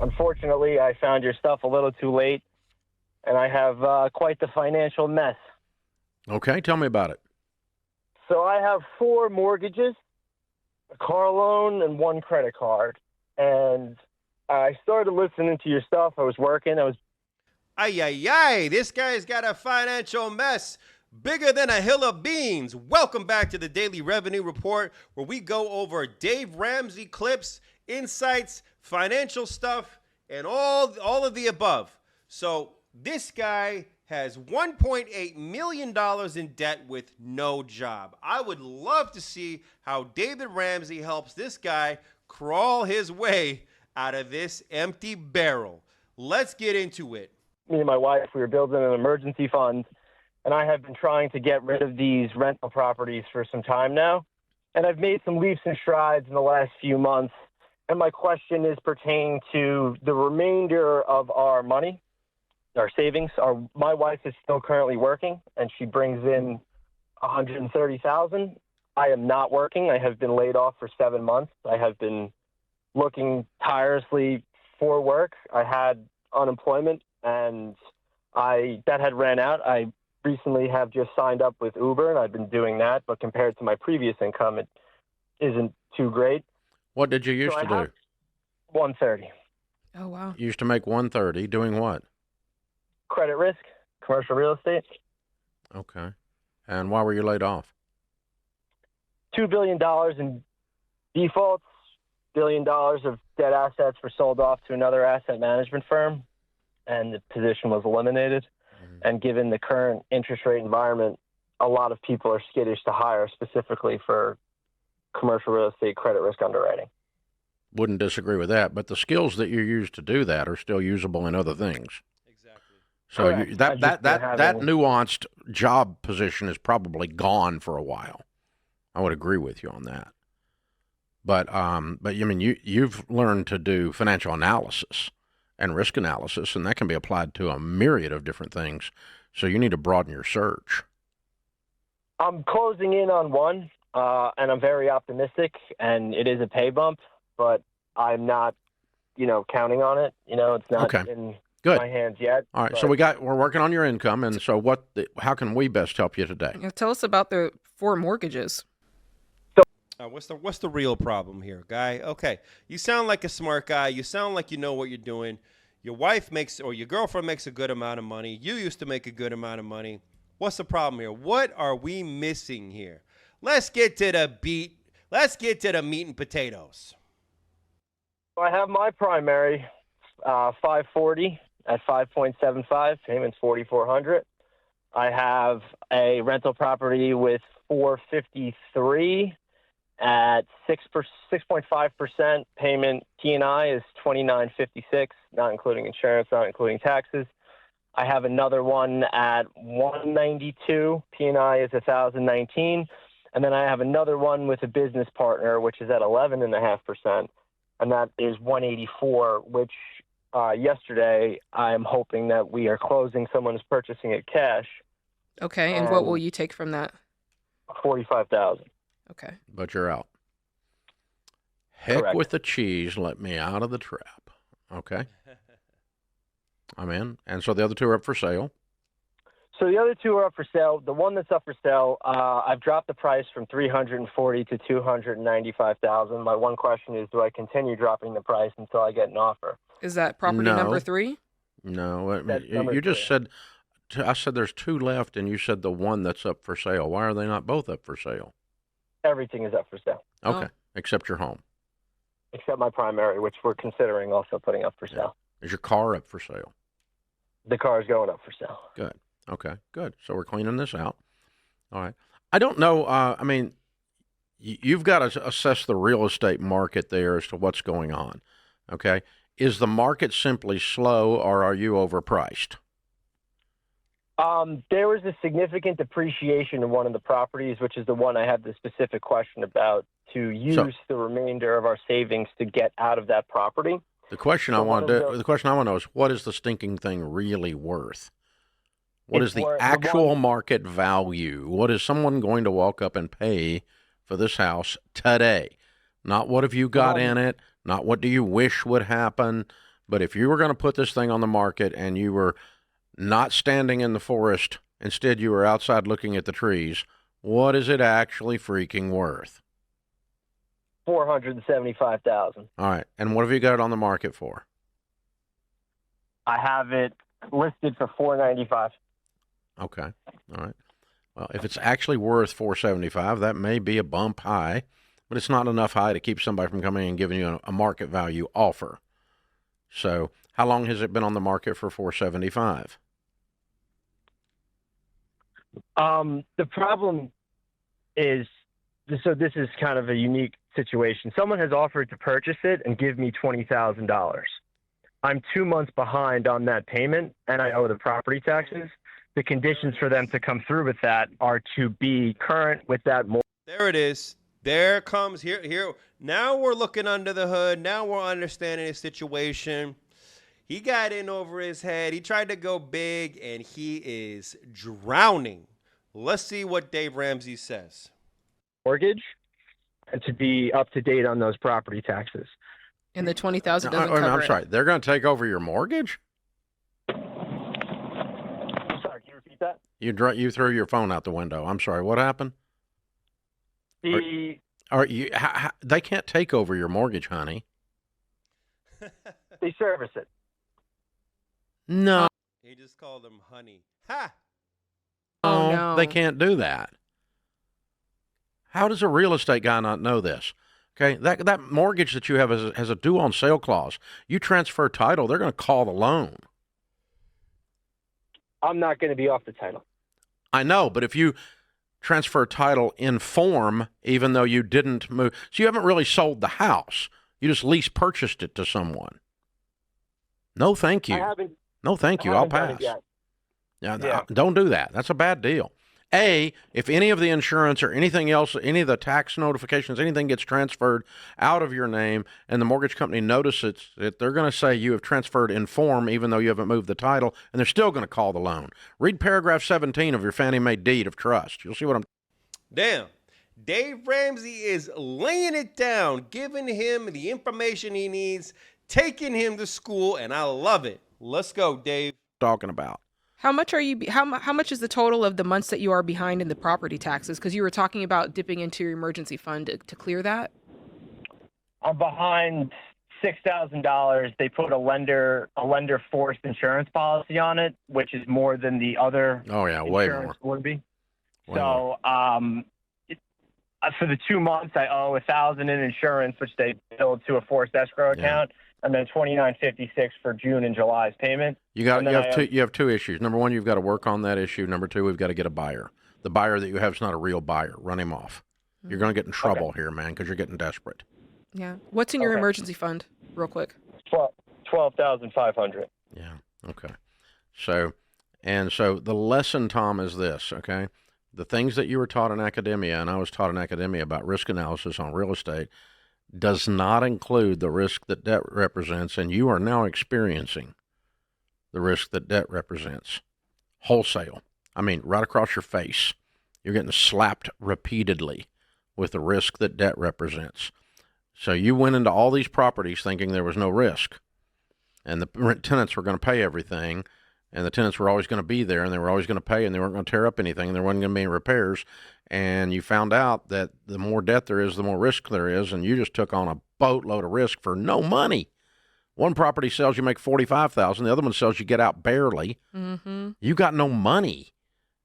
Unfortunately, I found your stuff a little too late, and I have quite the financial mess. Okay, tell me about it. So I have 4 mortgages, a car loan, and 1 credit card. And I started listening to your stuff. I was working. Ay, ay, ay, this guy's got a financial mess bigger than a hill of beans. Welcome back to the Daily Revenue Report, where we go over Dave Ramsey clips, insights, financial stuff, and all of the above. So this guy has $1.8 million in debt with no job. I would love to see how David Ramsey helps this guy crawl his way out of this empty barrel. Let's get into it. Me and my wife, we were building an emergency fund, and I have been trying to get rid of these rental properties for some time now. And I've made some leaps and strides in the last few months. And my question is pertaining to the remainder of our money, our savings. My wife is still currently working, and she brings in $130,000. I am not working. I have been laid off for 7 months. I have been looking tirelessly for work. I had unemployment, and that had ran out. I recently have just signed up with Uber, and I've been doing that. But compared to my previous income, it isn't too great. What did you used to do? 130. Oh, wow. You used to make 130. Doing what? Credit risk, commercial real estate. Okay. And why were you laid off? $2 billion in defaults, $1 billion of dead assets were sold off to another asset management firm, and the position was eliminated. And given the current interest rate environment, a lot of people are skittish to hire specifically for commercial real estate credit risk underwriting. Wouldn't disagree with that, but the skills that you use to do that are still usable in other things. Exactly. So that nuanced job position is probably gone for a while. I would agree with you on that. But I mean, you've learned to do financial analysis and risk analysis, and that can be applied to a myriad of different things. So you need to broaden your search. I'm closing in on one, and I'm very optimistic, and it is a pay bump, but I'm not, counting on it. It's not in my hands yet. All right, so we're working on your income, and so how can we best help you today? Tell us about the 4 mortgages. What's the real problem here, guy? Okay, you sound like a smart guy. You sound like you know what you're doing. Your wife your girlfriend makes a good amount of money. You used to make a good amount of money. What's the problem here? What are we missing here? Let's get to the beat. Let's get to the meat and potatoes. I have my primary, 540 at 5.75, payment's $4,400. I have a rental property with 453 at 6.5% payment. T&I is $2,956, not including insurance, not including taxes. I have another one at 192. P&I is $1,019. And then I have another one with a business partner, which is at 11.5%, and that is 184, which yesterday I'm hoping that we are closing. Someone is purchasing it cash. Okay, and what will you take from that? $45,000. Okay. But you're out. Heck Correct. with the cheese. Let me out of the trap. Okay. I'm in. And so the other 2 are up for sale. So the other 2 are up for sale. The one that's up for sale, I've dropped the price from $340,000 to $295,000. My one question is, do I continue dropping the price until I get an offer? Is that property number 3? No. You just said, I said there's 2 left, and you said the one that's up for sale. Why are they not both up for sale? Everything is up for sale. Okay, except your home. Except my primary, which we're considering also putting up for sale. Is your car up for sale? The car is going up for sale. Good. Okay, good. So we're cleaning this out. All right. I don't know. I mean, you've got to assess the real estate market there as to what's going on. Okay. Is the market simply slow, or are you overpriced? There was a significant depreciation in one of the properties, which is the one I have the specific question about, to use the remainder of our savings to get out of that property. The question I want to know is, what is the stinking thing really worth? What is the actual market value? What is someone going to walk up and pay for this house today? Not what have you got in it, not what do you wish would happen, But if you were going to put this thing on the market and you were not standing in the forest, instead you were outside looking at the trees, what is it actually freaking worth? $475,000. All right. And what have you got it on the market for? I have it listed for $495. Okay. All right. Well, if it's actually worth $475, that may be a bump high, but it's not enough high to keep somebody from coming and giving you a market value offer. So, how long has it been on the market for $475? The problem is, so this is kind of a unique situation. Someone has offered to purchase it and give me $20,000. I'm 2 months behind on that payment, and I owe the property taxes. The conditions for them to come through with that are to be current with that mortgage. There it is. There comes here. Now we're looking under the hood. Now we're understanding his situation. He got in over his head. He tried to go big, and he is drowning. Let's see what Dave Ramsey says. Mortgage, and to be up to date on those property taxes. And the $20,000 doesn't cover I'm it. sorry. They're going to take over your mortgage? Sorry, can you repeat that? You threw your phone out the window. I'm sorry. What happened? They can't take over your mortgage, honey. They service it. No. He just called him honey. Ha! Oh, no. They can't do that. How does a real estate guy not know this? Okay, that mortgage that you have has a due on sale clause. You transfer title, they're going to call the loan. I'm not going to be off the title. I know, but if you transfer title in form, even though you didn't move, so you haven't really sold the house. You just lease purchased it to someone. No, thank you. No, thank you. I'll pass. Yeah, don't do that. That's a bad deal. If any of the insurance or anything else, any of the tax notifications, anything gets transferred out of your name and the mortgage company notices it, they're going to say you have transferred in form even though you haven't moved the title, and they're still going to call the loan. Read paragraph 17 of your Fannie Mae deed of trust. You'll see what I'm... Damn. Dave Ramsey is laying it down, giving him the information he needs, taking him to school, and I love it. Let's go, Dave. Talking about. How much are you? How much is the total of the months that you are behind in the property taxes? Because you were talking about dipping into your emergency fund to clear that. I'm behind $6,000. They put a lender forced insurance policy on it, which is more than the other. Oh yeah, way more. Would be. Way more. For the 2 months, I owe $1,000 in insurance, which they billed to a forced escrow account. And then $29.56 for June and July's payment. You have two issues. Number one, you've got to work on that issue. Number two, we've got to get a buyer. The buyer that you have is not a real buyer. Run him off. You're going to get in trouble here, man, because you're getting desperate. Yeah. What's in your emergency fund, real quick? $12,500. Yeah. Okay. So the lesson, Tom, is this. Okay, the things that you were taught in academia, and I was taught in academia about risk analysis on real estate, does not include the risk that debt represents, and you are now experiencing the risk that debt represents. Wholesale. I mean, right across your face. You're getting slapped repeatedly with the risk that debt represents. So you went into all these properties thinking there was no risk, and the rent tenants were going to pay everything, and the tenants were always going to be there, and they were always going to pay, and they weren't going to tear up anything, and there wasn't going to be any repairs. And you found out that the more debt there is, the more risk there is, and you just took on a boatload of risk for no money. One property sells, you make $45,000. The other one sells, you get out barely. Mm-hmm. You got no money,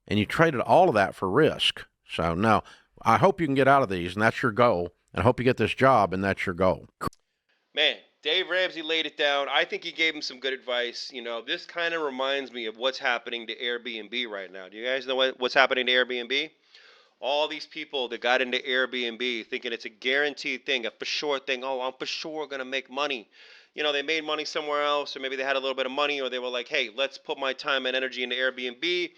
and you traded all of that for risk. So, no, I hope you can get out of these, and that's your goal. And I hope you get this job, and that's your goal. Man, Dave Ramsey laid it down. I think he gave him some good advice. You know, this kind of reminds me of what's happening to Airbnb right now. Do you guys know what's happening to Airbnb? All these people that got into Airbnb thinking it's a guaranteed thing, a for sure thing. Oh, I'm for sure going to make money. You know, they made money somewhere else, or maybe they had a little bit of money, or they were like, hey, let's put my time and energy into Airbnb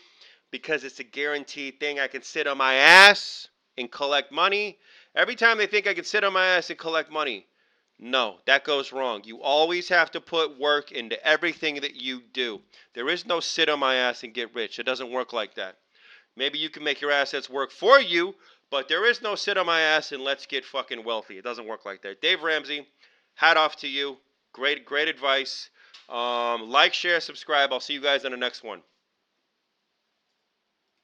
because it's a guaranteed thing. I can sit on my ass and collect money. Every time they think I can sit on my ass and collect money. No, that goes wrong. You always have to put work into everything that you do. There is no sit on my ass and get rich. It doesn't work like that. Maybe you can make your assets work for you, but there is no sit on my ass and let's get fucking wealthy. It doesn't work like that. Dave Ramsey, hat off to you. Great advice. Like, share, subscribe. I'll see you guys on the next one.